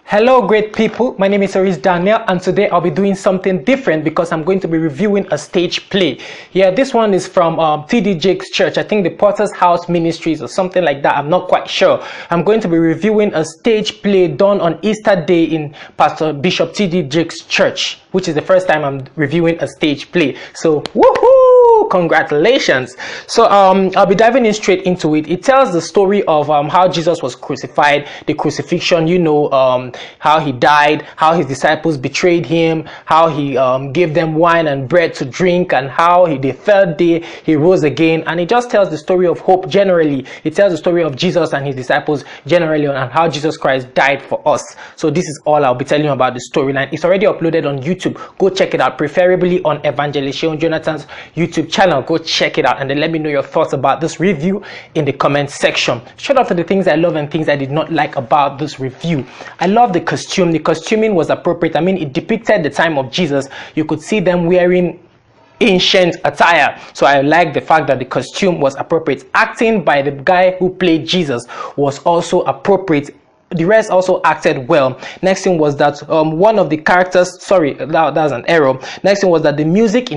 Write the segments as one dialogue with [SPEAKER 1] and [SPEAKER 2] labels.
[SPEAKER 1] Hello great people, my name is Aris Daniel and today I'll be doing something different because I'm going to be reviewing a stage play. Yeah, this one is from TD Jakes Church, I think the Potter's House Ministries or something like that, I'm not quite sure. I'm going to be reviewing a stage play done on Easter Day in Pastor Bishop TD Jakes Church, which is the first time I'm reviewing a stage play. So, woohoo! Congratulations! So, I'll be diving in straight into it. It tells the story of how Jesus was crucified, the crucifixion, you know, how he died, how his disciples betrayed him, how he gave them wine and bread to drink, and how the third day he rose again. And it just tells the story of hope generally. It tells the story of Jesus and his disciples generally and how Jesus Christ died for us. So this is all I'll be telling you about the storyline. It's already uploaded on YouTube. Go check it out, preferably on Evangelist Sean Jonathan's YouTube channel. Go check it out and then let me know your thoughts about this review in the comment section. Shout out to the things I love and things I did not like about this review. I love the costume. The costuming was appropriate. I mean, it depicted the time of Jesus. You could see them wearing ancient attire, so I like the fact that the costume was appropriate. Acting by the guy who played Jesus was also appropriate. The rest also acted well. Next thing was that one of the characters, sorry, that was an error. Next thing was that the music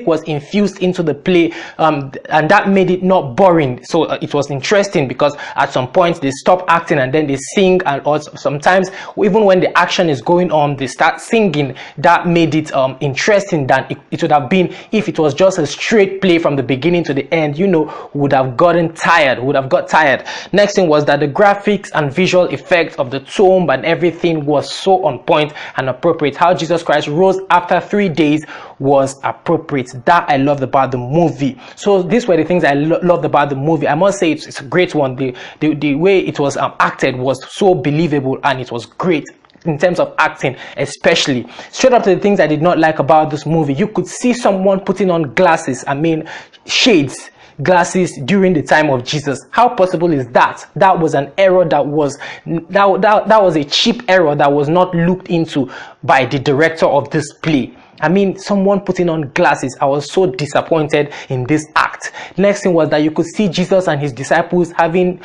[SPEAKER 1] was infused into the play, and that made it not boring. So it was interesting because at some point they stop acting and then they sing, and also sometimes even when the action is going on they start singing. That made it interesting than it would have been if it was just a straight play from the beginning to the end. You know, would have got tired. Next thing was that the graphics and visual effects of the tomb and everything was so on point and appropriate. How Jesus Christ rose after 3 days was appropriate. That I loved about the movie. So these were the things I loved about the movie. I must say it's a great one. The way it was acted was so believable and it was great in terms of acting, especially. Straight up to the things I did not like about this movie, you could see someone putting on glasses, I mean shades, glasses during the time of Jesus. How possible is that? That was an error that was a cheap error that was not looked into by the director of this play. I mean, someone putting on glasses. I was so disappointed in this act. Next thing was that you could see Jesus and his disciples having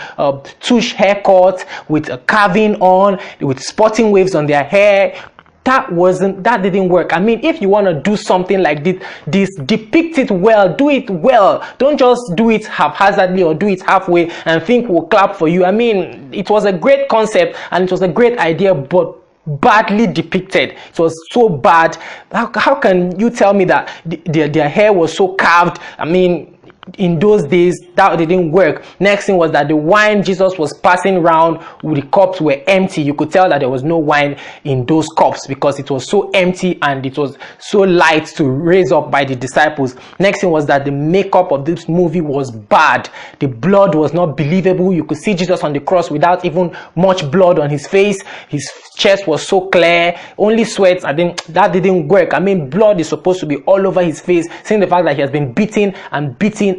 [SPEAKER 1] touche haircuts with a carving on, with spotting waves on their hair. That didn't work. I mean, if you want to do something like this, depict it well, do it well. Don't just do it haphazardly or do it halfway and think we'll clap for you. I mean, it was a great concept and it was a great idea, but badly depicted. It was so bad. How can you tell me that their hair was so carved? I mean, in those days that didn't work. Next thing was that the wine Jesus was passing around with the cups were empty. You could tell that there was no wine in those cups because it was so empty and it was so light to raise up by the disciples. Next thing was that the makeup of this movie was bad. The blood was not believable. You could see Jesus on the cross without even much blood on his face. His chest was so clear, only sweat. That didn't work. I mean, blood is supposed to be all over his face, seeing the fact that he has been beaten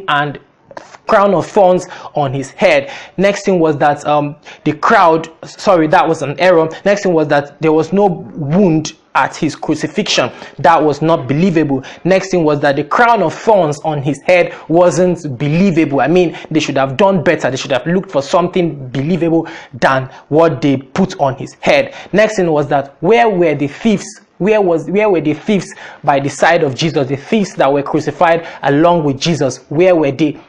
[SPEAKER 1] and crown of thorns on his head. Next thing was that the crowd, sorry, that was an error. Next thing was that there was no wound at his crucifixion. That was not believable. Next thing was that the crown of thorns on his head wasn't believable. I mean, they should have done better. They should have looked for something believable than what they put on his head. Next thing was that where were the thieves? Where were the thieves by the side of Jesus? The thieves that were crucified along with Jesus, where were they?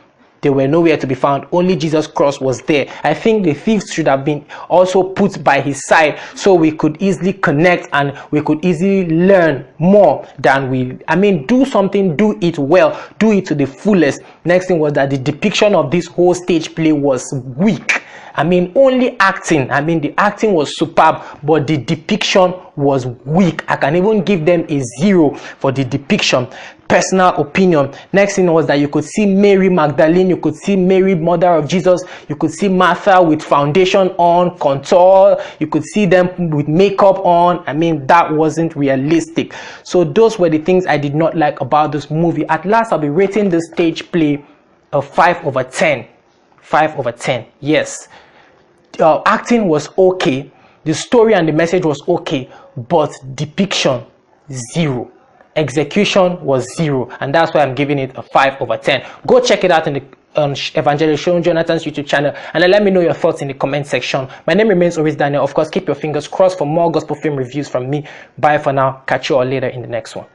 [SPEAKER 1] They were nowhere to be found. Only Jesus' cross was there. I think the thieves should have been also put by his side so we could easily connect and we could easily learn more than do something, do it well, do it to the fullest. Next thing was that the depiction of this whole stage play was weak. I mean, only acting. I mean, the acting was superb, but the depiction was weak. I can even give them a 0 for the depiction. Personal opinion. Next thing was that you could see Mary Magdalene, you could see Mary, mother of Jesus, you could see Martha with foundation on, contour, you could see them with makeup on. I mean, that wasn't realistic. So those were the things I did not like about this movie. At last, I'll be rating this stage play a 5 over 10. 5 over 10, yes. Acting was okay, the story and the message was okay, but depiction 0. Execution was 0, and that's why I'm giving it a 5 over 10. Go check it out in the on Evangelist Seun Jonathan's YouTube channel, and then let me know your thoughts in the comment section. My name remains Oris Daniel. Of course, keep your fingers crossed for more gospel film reviews from me. Bye for now. Catch you all later in the next one.